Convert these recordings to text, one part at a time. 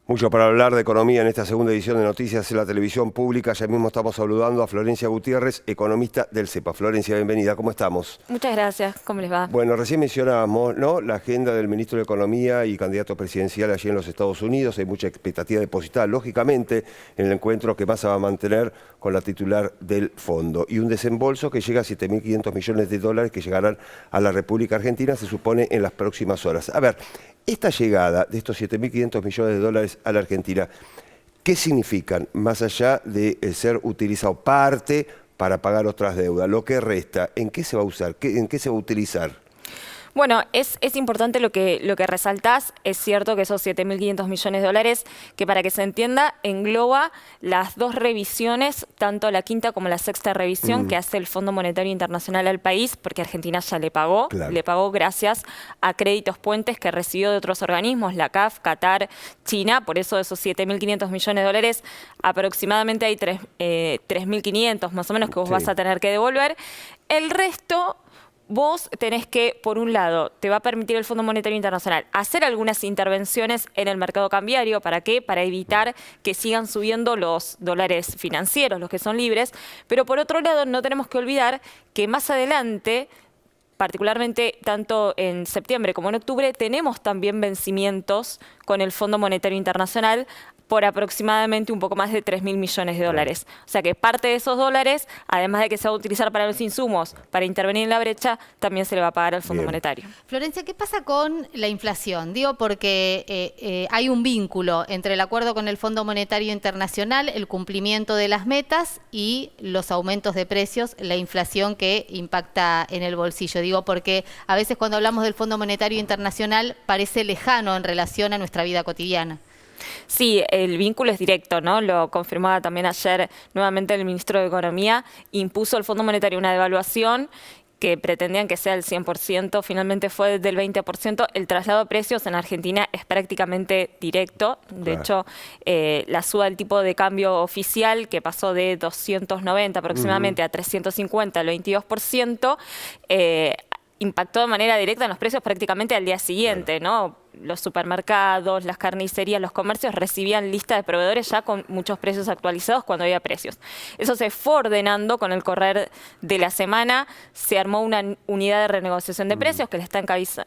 Mucho para hablar de economía en esta segunda edición de Noticias en la Televisión Pública. Ya mismo estamos saludando a Florencia Gutiérrez, economista del CEPA. Florencia, bienvenida. ¿Cómo estamos? Muchas gracias. ¿Cómo les va? Bueno, recién mencionábamos, ¿no?, la agenda del ministro de Economía y candidato presidencial allí en los Estados Unidos. Hay mucha expectativa depositada, lógicamente, en el encuentro que más se va a mantener con la titular del fondo. Y un desembolso que llega a 7.500 millones de dólares que llegarán a la República Argentina, se supone, en las próximas horas. A ver, esta llegada de estos 7.500 millones de dólares a la Argentina, ¿qué significan? Más allá de ser utilizado parte para pagar otras deudas, lo que resta, ¿en qué se va a usar? ¿En qué se va a utilizar? Bueno, es importante lo que resaltás. Es cierto que esos 7.500 millones de dólares, que para que se entienda, engloba las dos revisiones, tanto la quinta como la sexta revisión que hace el Fondo Monetario Internacional al país, porque Argentina ya le pagó. Claro. Le pagó gracias a créditos puentes que recibió de otros organismos, la CAF, Qatar, China. Por eso de esos 7.500 millones de dólares, aproximadamente hay 3.500 más o menos que vos vas a tener que devolver. El resto, vos tenés que, por un lado, te va a permitir el Fondo Monetario Internacional hacer algunas intervenciones en el mercado cambiario. ¿Para qué? Para evitar que sigan subiendo los dólares financieros, los que son libres. Pero por otro lado, no tenemos que olvidar que más adelante, particularmente tanto en septiembre como en octubre, tenemos también vencimientos con el Fondo Monetario Internacional por aproximadamente un poco más de 3.000 millones de dólares. O sea que parte de esos dólares, además de que se va a utilizar para los insumos, para intervenir en la brecha, también se le va a pagar al Fondo Monetario. Florencia, ¿qué pasa con la inflación? Digo, porque hay un vínculo entre el acuerdo con el Fondo Monetario Internacional, el cumplimiento de las metas y los aumentos de precios, la inflación que impacta en el bolsillo. Digo, porque a veces cuando hablamos del Fondo Monetario Internacional parece lejano en relación a nuestra vida cotidiana. Sí, el vínculo es directo, ¿no? Lo confirmaba también ayer nuevamente el ministro de Economía. Impuso el Fondo Monetario una devaluación que pretendían que sea el 100%, finalmente fue del 20%. El traslado de precios en Argentina es prácticamente directo. De hecho, la suba del tipo de cambio oficial, que pasó de 290 aproximadamente a 350, el 22%, impactó de manera directa en los precios prácticamente al día siguiente, ¿no? Los supermercados, las carnicerías, los comercios recibían lista de proveedores ya con muchos precios actualizados cuando había precios. Eso se fue ordenando con el correr de la semana. Se armó una unidad de renegociación de precios que le está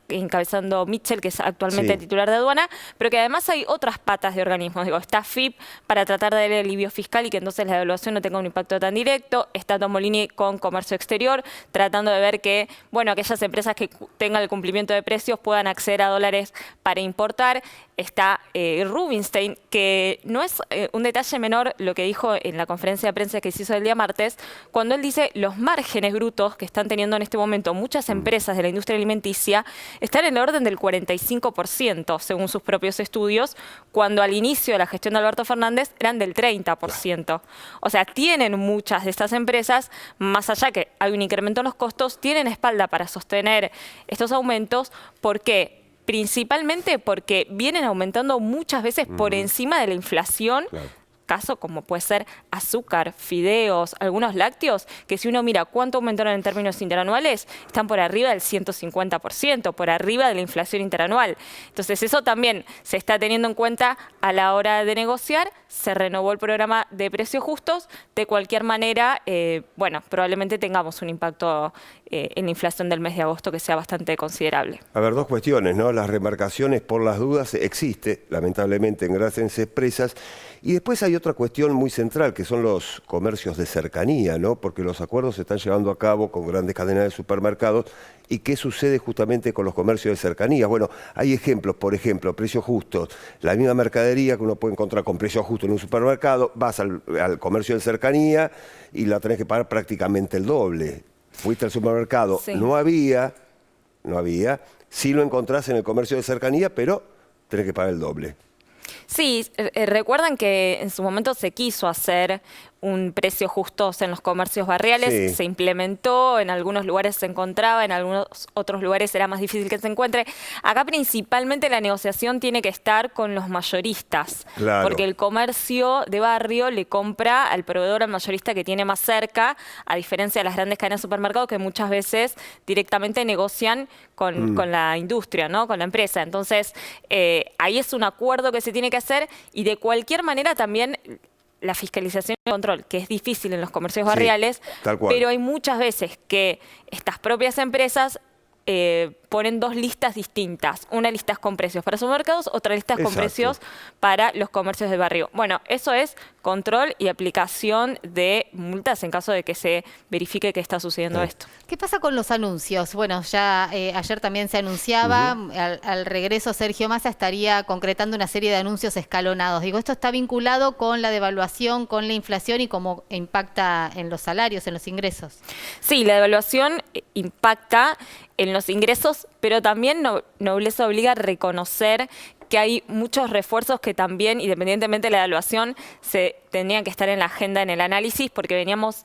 encabezando Mitchell, que es actualmente titular de aduana, pero que además hay otras patas de organismos. Digo, está FIP para tratar de dar el alivio fiscal y que entonces la devaluación no tenga un impacto tan directo. Está Tomolini con comercio exterior, tratando de ver que, bueno, aquellas empresas que tengan el cumplimiento de precios puedan acceder a dólares para importar. Está Rubinstein, que no es un detalle menor lo que dijo en la conferencia de prensa que se hizo el día martes, cuando él dice los márgenes brutos que están teniendo en este momento muchas empresas de la industria alimenticia están en el orden del 45%, según sus propios estudios, cuando al inicio de la gestión de Alberto Fernández eran del 30%. O sea, tienen muchas de estas empresas, más allá que hay un incremento en los costos, tienen espalda para sostener estos aumentos. ¿Por qué? Principalmente porque vienen aumentando muchas veces por encima de la inflación. Caso como puede ser azúcar, fideos, algunos lácteos, que si uno mira cuánto aumentaron en términos interanuales, están por arriba del 150%, por arriba de la inflación interanual. Entonces eso también se está teniendo en cuenta a la hora de negociar. Se renovó el programa de precios justos. De cualquier manera, bueno, probablemente tengamos un impacto en la inflación del mes de agosto que sea bastante considerable. A ver, dos cuestiones, ¿no? Las remarcaciones por las dudas existe, lamentablemente, en grandes empresas. Y después hay otra cuestión muy central, que son los comercios de cercanía, ¿no? Porque los acuerdos se están llevando a cabo con grandes cadenas de supermercados. ¿Y qué sucede justamente con los comercios de cercanía? Bueno, hay ejemplos, por ejemplo, precios justos. La misma mercadería que uno puede encontrar con precios justos en un supermercado, vas al comercio de cercanía y la tenés que pagar prácticamente el doble. Fuiste al supermercado, no había, sí lo encontrás en el comercio de cercanía, pero tenés que pagar el doble. Sí, recuerdan que en su momento se quiso hacer un precio justo en los comercios barriales, Sí. se implementó, en algunos lugares se encontraba, en algunos otros lugares era más difícil que se encuentre. Acá principalmente la negociación tiene que estar con los mayoristas, Claro. porque el comercio de barrio le compra al proveedor, al mayorista que tiene más cerca, a diferencia de las grandes cadenas de supermercados que muchas veces directamente negocian con la industria, ¿no? Con la empresa. Entonces, ahí es un acuerdo que se tiene que hacer y de cualquier manera también la fiscalización y el control, que es difícil en los comercios Sí, barriales, tal cual. pero hay muchas veces que estas propias empresas ponen dos listas distintas. Una lista es con precios para supermercados, otra lista es con Exacto. precios para los comercios de barrio. Bueno, eso es control y aplicación de multas en caso de que se verifique que está sucediendo esto. ¿Qué pasa con los anuncios? Bueno, ya ayer también se anunciaba, al regreso Sergio Massa estaría concretando una serie de anuncios escalonados. Digo, esto está vinculado con la devaluación, con la inflación y cómo impacta en los salarios, en los ingresos. Sí, la devaluación impacta en los ingresos, pero también Nobleza obliga a reconocer que hay muchos refuerzos que también, independientemente de la devaluación, se tendrían que estar en la agenda, en el análisis, porque veníamos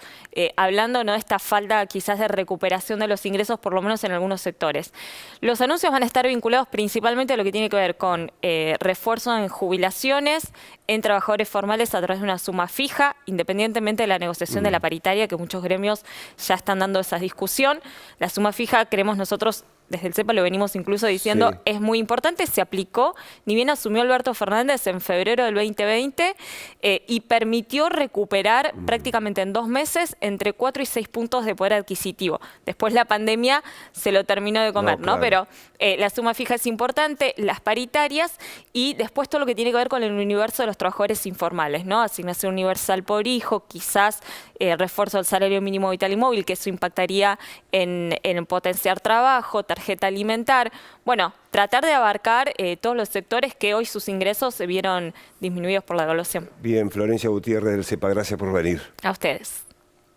hablando, ¿no?, de esta falta quizás de recuperación de los ingresos, por lo menos en algunos sectores. Los anuncios van a estar vinculados principalmente a lo que tiene que ver con refuerzo en jubilaciones, en trabajadores formales a través de una suma fija, independientemente de la negociación de la paritaria, que muchos gremios ya están dando esa discusión. La suma fija, creemos nosotros, desde el CEPA lo venimos incluso diciendo, Sí. es muy importante, se aplicó, ni bien asumió Alberto Fernández en febrero del 2020 y permitió recuperar prácticamente en 2 meses entre 4 y 6 puntos de poder adquisitivo. Después la pandemia se lo terminó de comer, No, ¿no? claro. Pero la suma fija es importante, las paritarias y después todo lo que tiene que ver con el universo de los trabajadores informales, ¿no? Asignación universal por hijo, quizás refuerzo del salario mínimo vital y móvil, que eso impactaría en potenciar trabajo, tarjeta alimentar. Bueno, tratar de abarcar todos los sectores que hoy sus ingresos se vieron disminuidos por la devaluación. Bien, Florencia Gutiérrez del CEPA, gracias por venir. A ustedes.